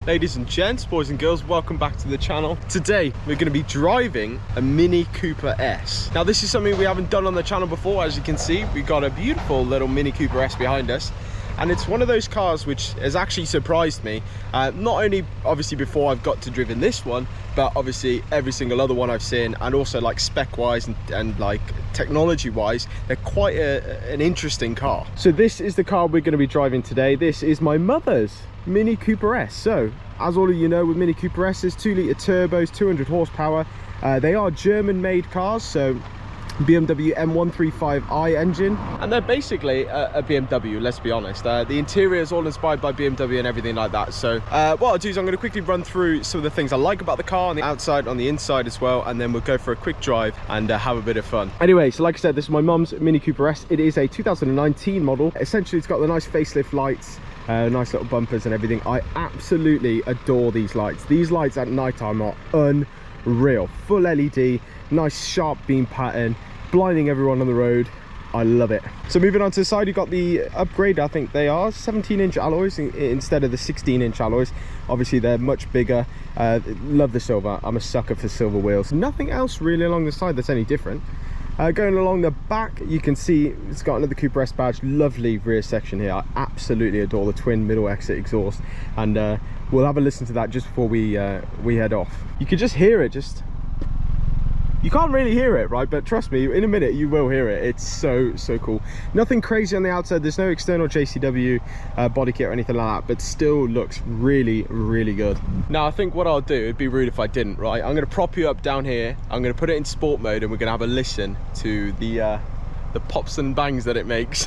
Ladies and gents, boys and girls, welcome back to the channel. Today we're going to be driving a Mini Cooper S. Now this is something we haven't done on the channel before. As you can see, we got a beautiful little Mini Cooper S behind us, and it's one of those cars which has actually surprised me, not only obviously before I've got to driven this one, but obviously every single other one I've seen, and also like spec wise and like technology wise, they're quite an interesting car. So this is the car we're going to be driving today. This is my mother's Mini Cooper S. So as all of you know, with Mini Cooper S's, 2-litre turbos, 200 horsepower. They are German made cars, so BMW M135i engine, and they're basically a BMW, let's be honest. The interior is all inspired by BMW and everything like that. So what I'll do is I'm going to quickly run through some of the things I like about the car on the outside, on the inside as well, and then we'll go for a quick drive and have a bit of fun. Anyway, so like I said, this is my mum's Mini Cooper S. It is a 2019 model. Essentially, it's got the nice facelift lights, nice little bumpers and everything. I absolutely adore these lights. These lights at night time are unreal. Full LED, nice sharp beam pattern, blinding everyone on the road. I love it. So moving on to the side, you've got the upgrade. I think they are 17-inch alloys instead of the 16-inch alloys. Obviously they're much bigger. Love the silver. I'm a sucker for silver wheels. Nothing else really along the side that's any different. Going along the back, you can see it's got another Cooper S badge. Lovely rear section here. I absolutely adore the twin middle exit exhaust, and we'll have a listen to that just before we head off. You can just hear it. You can't really hear it, right? But trust me, in a minute you will hear it. It's so cool. Nothing crazy on the outside. There's no external JCW body kit or anything like that, but still looks really good. Now I think what I'll do, it'd be rude if I didn't, right? I'm going to prop you up down here. I'm going to put it in sport mode, and we're going to have a listen to the pops and bangs that it makes.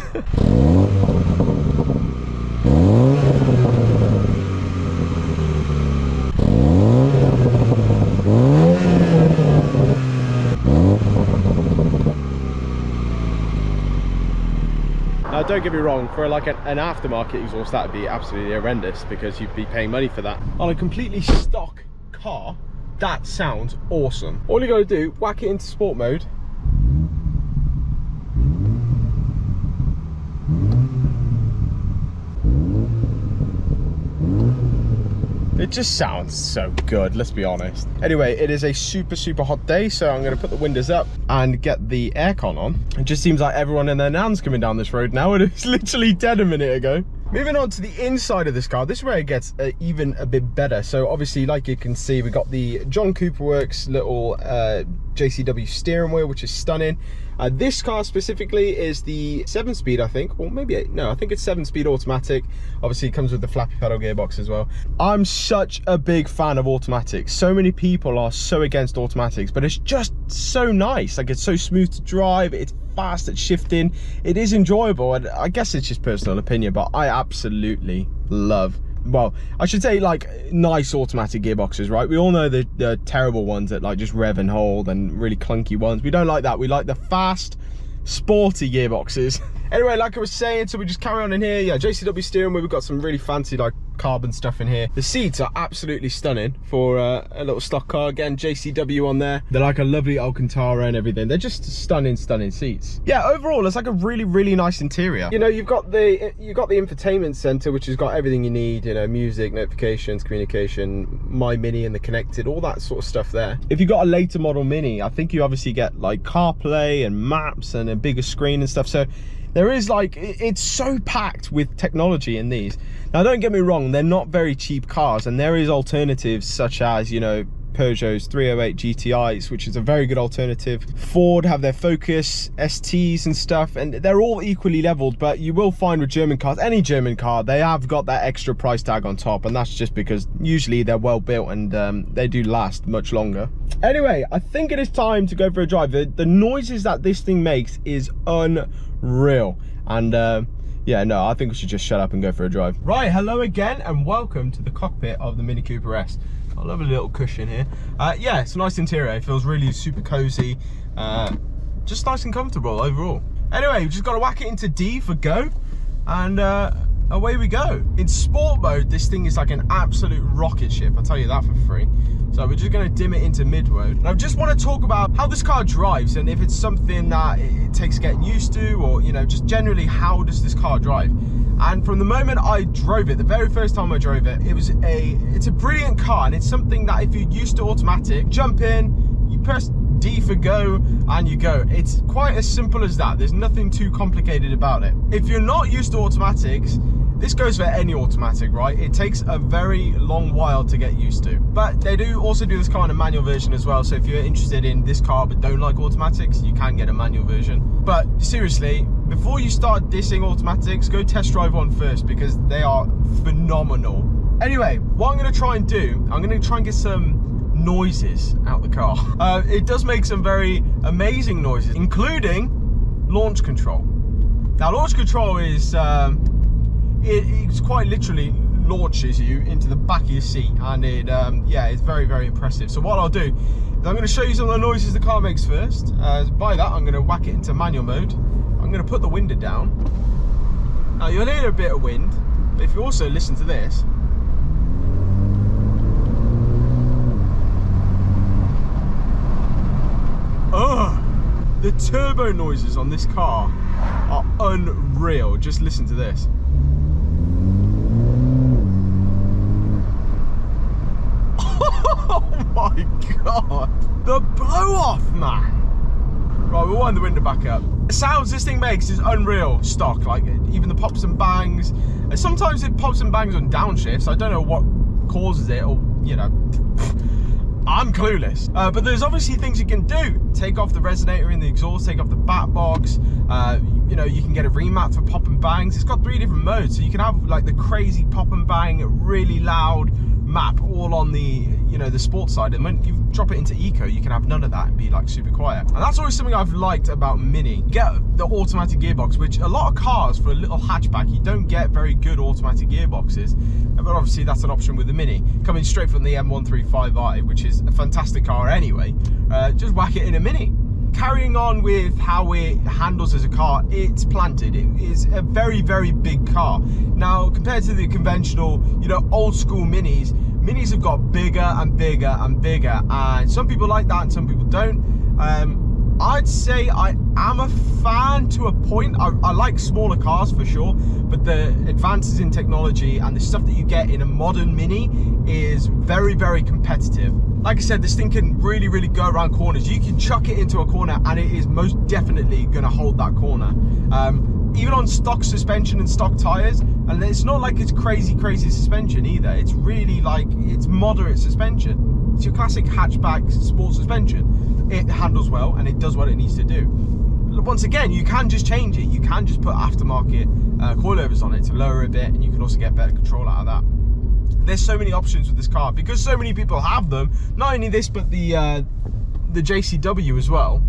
Now don't get me wrong, for like an aftermarket exhaust that would be absolutely horrendous, because you'd be paying money for that. On a completely stock car, that sounds awesome. All you got to do, whack it into sport mode. It just sounds so good, let's be honest. Anyway, it is a super hot day, so I'm going to put the windows up and get the aircon on. It just seems like everyone and their nan's coming down this road now. It was literally dead a minute ago. Moving on to the inside of this car, this is where it gets even a bit better. So obviously, like you can see, we got the John Cooper Works little JCW steering wheel, which is stunning. This car specifically is the 7-speed, I think, or maybe 8. No, I think it's 7-speed automatic. Obviously it comes with the flappy pedal gearbox as well. I'm such a big fan of automatics. So many people are so against automatics, but it's just so nice. Like, it's so smooth to drive, it's fast at shifting, it is enjoyable, and I guess it's just personal opinion, but I absolutely love, well, I should say, like, nice automatic gearboxes, right? We all know the terrible ones that like just rev and hold, and really clunky ones. We don't like that. We like the fast, sporty gearboxes. Anyway, like I was saying, so we just carry on in here. Yeah, JCW steering wheel. We've got some really fancy like carbon stuff in here. The seats are absolutely stunning for a little stock car. Again, JCW on there. They're like a lovely Alcantara and everything. They're just stunning seats. Yeah, overall it's like a really nice interior. You know, you've got the infotainment center, which has got everything you need, you know, music, notifications, communication, My Mini and the connected, all that sort of stuff there. If you got a later model Mini, I think you obviously get like CarPlay and maps and a bigger screen and stuff. So there is like, it's so packed with technology in these. Now don't get me wrong, they're not very cheap cars, and there is alternatives such as, you know, Peugeot's 308 GTIs, which is a very good alternative. Ford have their Focus STs and stuff, and they're all equally leveled, but you will find with German cars, any German car, they have got that extra price tag on top, and that's just because usually they're well built and they do last much longer. Anyway, I think it is time to go for a drive. The noises that this thing makes is unreal, and yeah, no, I think we should just shut up and go for a drive. Right, hello again, and welcome to the cockpit of the Mini Cooper S. I love a little cushion here. Yeah, it's a nice interior. It feels really super cozy, just nice and comfortable overall. Anyway, we just got to whack it into D for go, and away we go. In sport mode, this thing is like an absolute rocket ship, I'll tell you that for free. So we're just going to dim it into mid mode. And I just want to talk about how this car drives, and if it's something that it takes getting used to, or, you know, just generally how does this car drive. And from the moment I drove it, the very first time I drove it, it's a brilliant car, and it's something that if you're used to automatic, jump in, you press D for go, and you go. It's quite as simple as that. There's nothing too complicated about it. If you're not used to automatics, this goes for any automatic, right? It takes a very long while to get used to. But they do also do this car in a manual version as well. So if you're interested in this car but don't like automatics, you can get a manual version. But seriously, before you start dissing automatics, go test drive one first, because they are phenomenal. Anyway, what I'm going to try and do, I'm going to try and get some noises out the car. It does make some very amazing noises, including launch control. Now, launch control is it's quite literally launches you into the back of your seat, and yeah, it's very, very impressive. So what I'll do is I'm going to show you some of the noises the car makes first. By that, I'm going to whack it into manual mode. I'm going to put the window down. Now you'll hear a bit of wind, but if you also listen to this, the turbo noises on this car are unreal. Just listen to this. Oh my god, the blow off, man. Right, we'll wind the window back up. The sounds this thing makes is unreal stock, like even the pops and bangs. Sometimes it pops and bangs on downshifts. I don't know what causes it, or you know, I'm clueless. But there's obviously things you can do. Take off the resonator in the exhaust, take off the bat box. You know, you can get a remap for pop and bangs. It's got 3 different modes, so you can have like the crazy pop and bang, really loud map all on the, you know, the sports side, and when you drop it into eco, you can have none of that and be like super quiet. And that's always something I've liked about Mini. Get the automatic gearbox, which a lot of cars for a little hatchback, you don't get very good automatic gearboxes, but obviously that's an option with the Mini, coming straight from the M135i, which is a fantastic car anyway. Just whack it in a Mini. Carrying on with how it handles as a car, it's planted. It is a very, very big car. Now, compared to the conventional, you know, old school Minis, Minis have got bigger and bigger and bigger, and some people like that and some people don't. I'd say I am a fan to a point. I like smaller cars for sure, but the advances in technology and the stuff that you get in a modern Mini is very, very competitive. Like I said, this thing can really, really go around corners. You can chuck it into a corner and it is most definitely going to hold that corner. Even on stock suspension and stock tires, and it's not like it's crazy, crazy suspension either. It's really like, it's moderate suspension. It's your classic hatchback sport suspension. It handles well and it does what it needs to do. Once again, you can just change it. You can just put aftermarket coilovers on it to lower a bit, and you can also get better control out of that. There's so many options with this car because so many people have them. Not only this, but the JCW as well.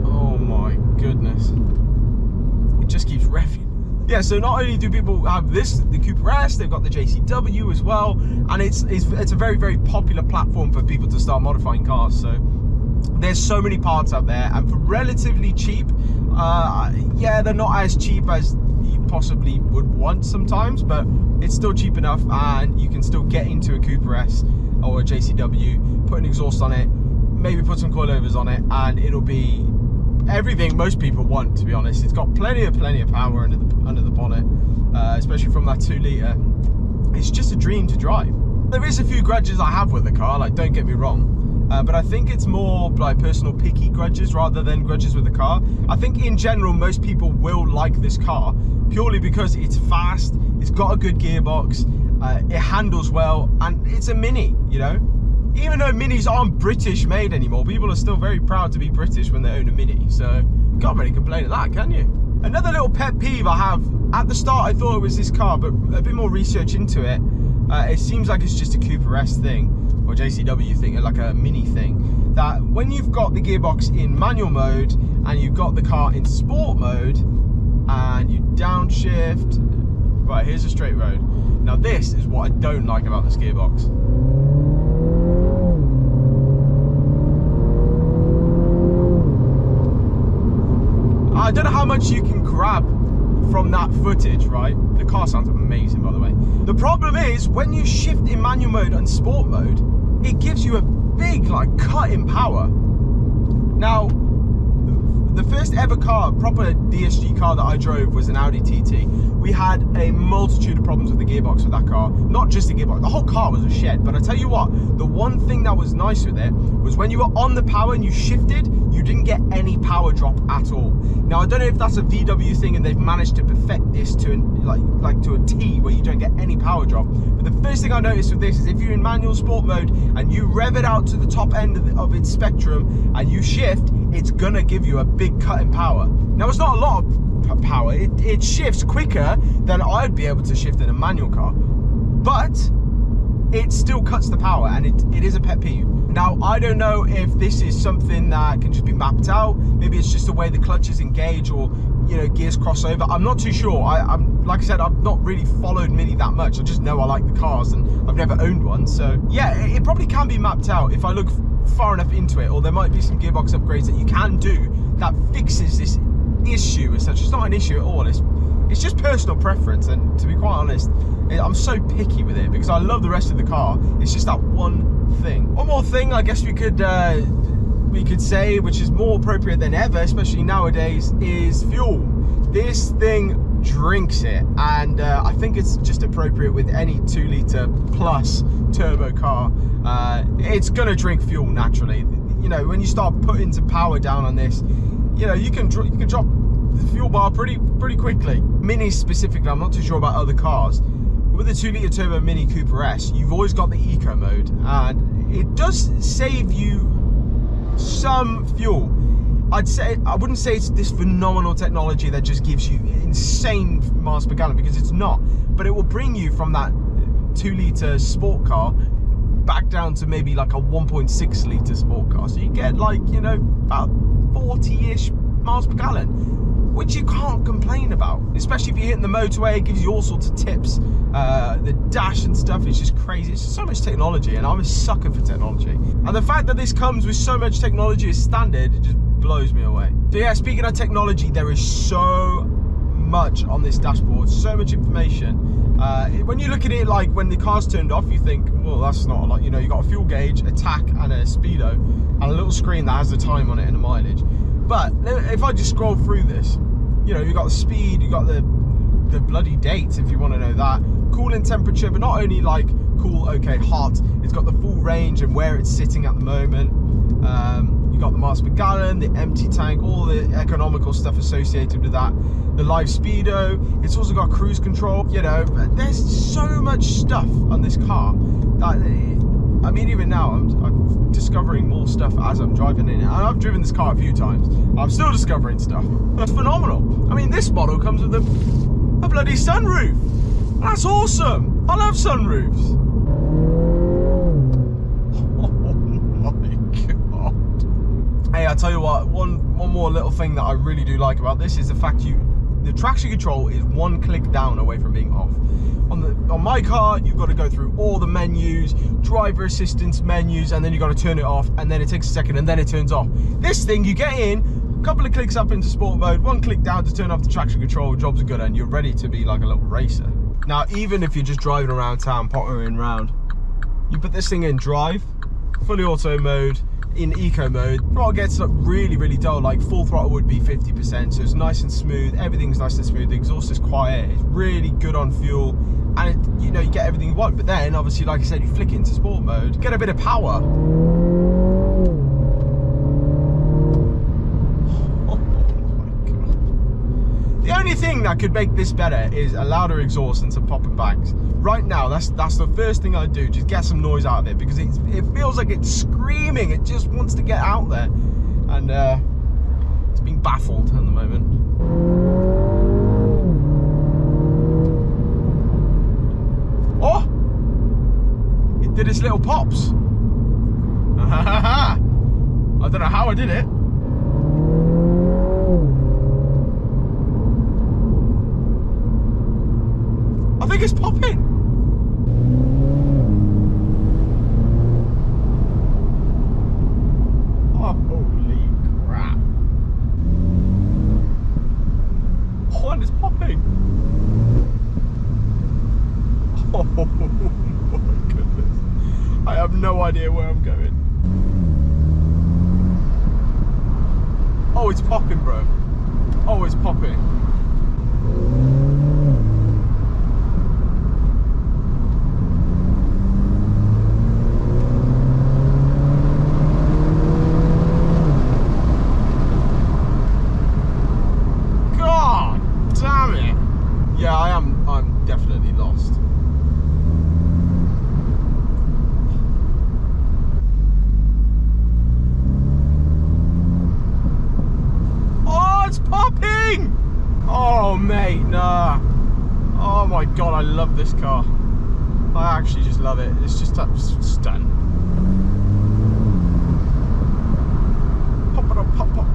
Oh my goodness! It just keeps revving. Yeah, so not only do people have this, the Cooper S, they've got the JCW as well, and it's a very, very popular platform for people to start modifying cars. So there's so many parts out there, and for relatively cheap, yeah, they're not as cheap as you possibly would want sometimes, but it's still cheap enough, and you can still get into a Cooper S or a JCW, put an exhaust on it, maybe put some coilovers on it, and it'll be everything most people want, to be honest. It's got plenty of power under the bonnet, especially from that 2 litre. It's just a dream to drive. There is a few grudges I have with the car, like, don't get me wrong. But I think it's more like personal picky grudges rather than grudges with the car. I think in general, most people will like this car purely because it's fast, it's got a good gearbox, it handles well, and it's a Mini, you know? Even though Minis aren't British made anymore, people are still very proud to be British when they own a Mini. So you can't really complain at that, can you? Another little pet peeve I have, at the start I thought it was this car, but a bit more research into it, it seems like it's just a Cooper S thing, or JCW thing, like a Mini thing, that when you've got the gearbox in manual mode and you've got the car in sport mode and you downshift, right, here's a straight road. Now this is what I don't like about this gearbox. I don't know how much you can grab from that footage, right? The car sounds amazing, by the way. The problem is, when you shift in manual mode and sport mode, it gives you a big, like, cut in power. Now, the first ever car, proper DSG car that I drove was an Audi TT. We had a multitude of problems with the gearbox with that car. Not just the gearbox, the whole car was a shed. But I tell you what, the one thing that was nice with it was when you were on the power and you shifted, you didn't get any power drop at all. Now, I don't know if that's a VW thing and they've managed to perfect this to like to a T where you don't get any power drop. But the first thing I noticed with this is if you're in manual sport mode and you rev it out to the top end of its spectrum and you shift, it's gonna give you a big cut in power. Now, it's not a lot of power. It shifts quicker than I'd be able to shift in a manual car, but it still cuts the power, and it is a pet peeve. Now, I don't know if this is something that can just be mapped out. Maybe it's just the way the clutches engage, or gears cross over. I'm not too sure. I'm like I said, I've not really followed Mini that much. I just know I like the cars, and I've never owned one. So yeah, it probably can be mapped out if I look far enough into it, or there might be some gearbox upgrades that you can do that fixes this issue as such. It's not an issue at all. It's just personal preference, and to be quite honest, I'm so picky with it because I love the rest of the car. It's just that one thing. One more thing I guess we could say, which is more appropriate than ever, especially nowadays, is fuel. This thing drinks it, and I think it's just appropriate with any 2 litre plus turbo car. It's gonna drink fuel naturally. When you start putting some power down on this, you can drop the fuel bar pretty quickly. Minis specifically, I'm not too sure about other cars. With the 2 litre turbo Mini Cooper S, you've always got the eco mode, and it does save you some fuel. I wouldn't say it's this phenomenal technology that just gives you insane miles per gallon, because it's not, but it will bring you from that 2 litre sport car back down to maybe like a 1.6 litre sport car. So you get like, about 40-ish miles per gallon, which you can't complain about, especially if you're hitting the motorway. It gives you all sorts of tips. The dash and stuff is just crazy. It's just so much technology, and I'm a sucker for technology. And the fact that this comes with so much technology as standard, it just blows me away. So yeah, speaking of technology, there is so much on this dashboard, so much information. When you look at it, like when the car's turned off, you think, well, that's not a lot. You got a fuel gauge, a tack, and a speedo, and a little screen that has the time on it and the mileage. But if I just scroll through this, you've got the speed, you've got the bloody dates if you want to know that, cooling temperature, but not only like cool, okay, hot, it's got the full range and where it's sitting at the moment. You've got the miles per gallon, the empty tank, all the economical stuff associated with that, the live speedo. It's also got cruise control. There's so much stuff on this car that, I mean, even now I'm discovering more stuff as I'm driving in it. And I've driven this car a few times. I'm still discovering stuff. That's phenomenal. I mean, this model comes with a bloody sunroof. That's awesome. I love sunroofs. Oh my God. Hey, I tell you what, one more little thing that I really do like about this is the fact the traction control is one click down away from being off. On my car, you've got to go through all the menus, driver assistance menus, and then you've got to turn it off, and then it takes a second, and then it turns off. This thing, you get in, a couple of clicks up into sport mode, one click down to turn off the traction control, jobs are good, and you're ready to be like a little racer. Now, even if you're just driving around town, pottering around, you put this thing in drive, fully auto mode, in eco mode, throttle gets up really dull. Like full throttle would be 50%, so it's nice and smooth, everything's nice and smooth, the exhaust is quiet, it's really good on fuel, and you get everything you want. But then obviously, like I said, you flick it into sport mode, get a bit of power. Oh my God. The only thing that could make this better is a louder exhaust and some popping bangs. Right now, that's the first thing I do, just get some noise out of it, because it feels like it's screaming, it just wants to get out there, and it's being baffled at the moment. Oh! It did its little pops. I don't know how I did it. I think it's popping. Oh, holy crap. Oh, and it's popping. Oh my goodness. I have no idea where I'm going. Oh, it's popping, bro. Oh, it's popping. God damn it. Yeah, I'm definitely lost. Oh, it's popping! Oh, mate, nah. Oh my God, I love this car. I actually just love it. It's just stunning. Pop it up, pop, pop.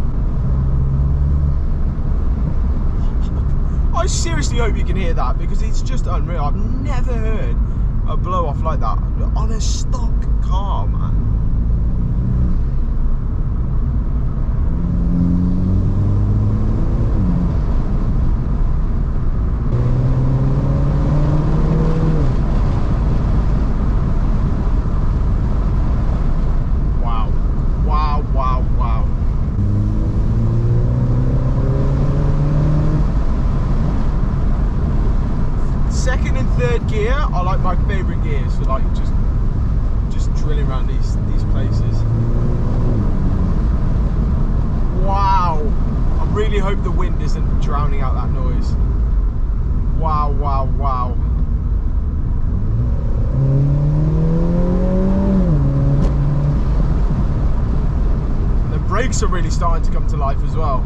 I seriously hope you can hear that because it's just unreal. I've never heard a blow off like that on a stock car, man. Wow, wow, wow, wow. Second and third gear are like my favourite gears for like just drilling around these places. Wow! I really hope the wind isn't drowning out that noise. Wow, wow, wow. And the brakes are really starting to come to life as well.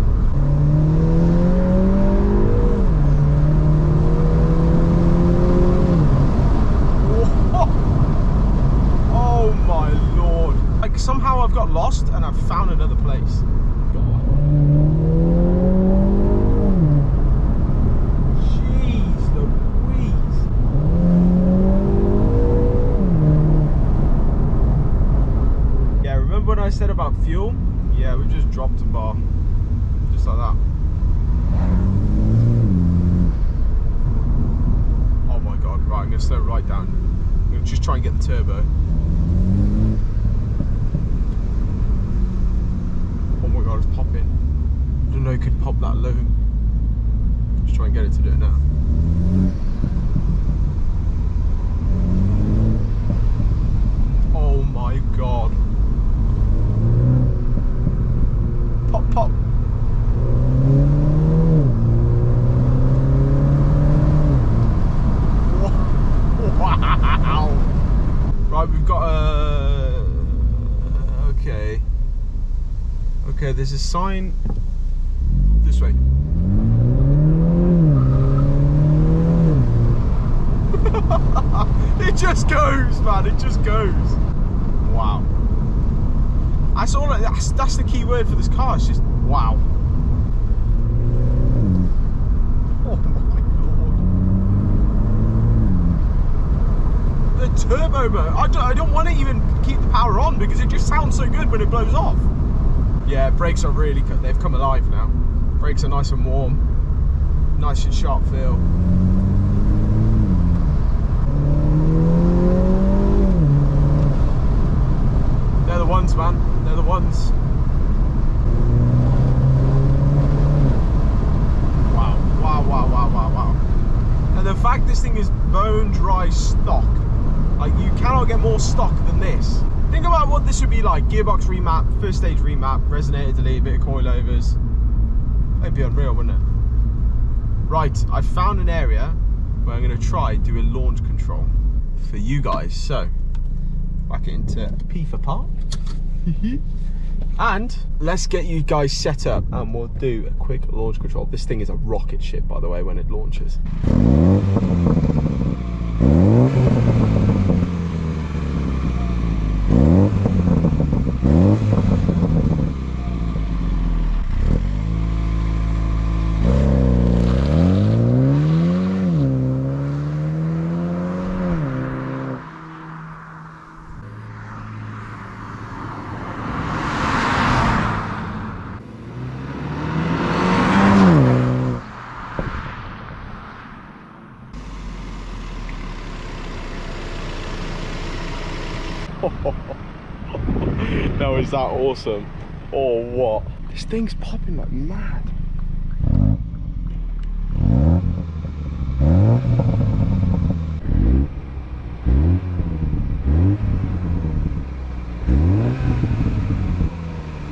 Oh my Lord. Like somehow I've got lost and I've found another place. God. Jeez Louise. Yeah, remember when I said about fuel? Yeah, we've just dropped a bar. Just like that. Oh my God, right, I'm going to slow right down. I'm going to just try and get the turbo. Oh my God, it's popping. I didn't know it could pop that low. Just try and get it to do it now. Oh my God. Pop, pop. Wow. Right, we've got a... Okay. Okay, there's a sign this way. It just goes, man. It just goes. Wow. That's the key word for this car. It's just wow. Oh my Lord. The turbo mode. I don't want to even keep the power on because it just sounds so good when it blows off. Yeah, brakes are really, they've come alive now. Brakes are nice and warm. Nice and sharp feel. They're the ones, man. They're the ones. Wow, wow, wow, wow, wow, wow. And the fact this thing is bone dry stock, like you cannot get more stock than this. Think about what this would be like. Gearbox remap, first stage remap, resonator delete, bit of coilovers. It'd be unreal, wouldn't it? Right, I found an area where I'm going to try do a launch control for you guys. So, back into P for park. And let's get you guys set up and we'll do a quick launch control. This thing is a rocket ship, by the way, when it launches. Now is that awesome or what? This thing's popping like mad.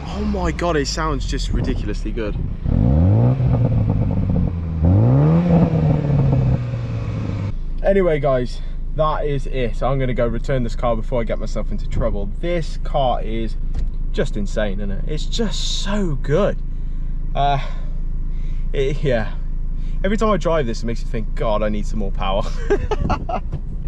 Oh my god, it sounds just ridiculously good. Anyway guys, that is it. I'm gonna go return this car before I get myself into trouble. This car is just insane, isn't it? It's just so good. Yeah. Every time I drive this, it makes me think, God, I need some more power.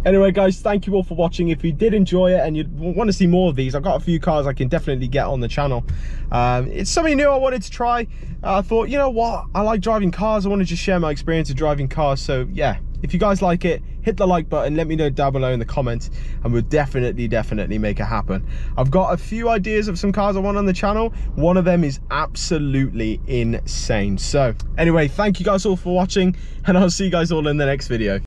Anyway guys, thank you all for watching. If you did enjoy it and you want to see more of these, I've got a few cars I can definitely get on the channel. It's something new I wanted to try. I thought, you know what, I like driving cars. I want to just share my experience of driving cars. So yeah, if you guys like it, hit the like button, let me know down below in the comments, and we'll definitely make it happen. I've got a few ideas of some cars I want on the channel. One of them is absolutely insane. So anyway, thank you guys all for watching, and I'll see you guys all in the next video.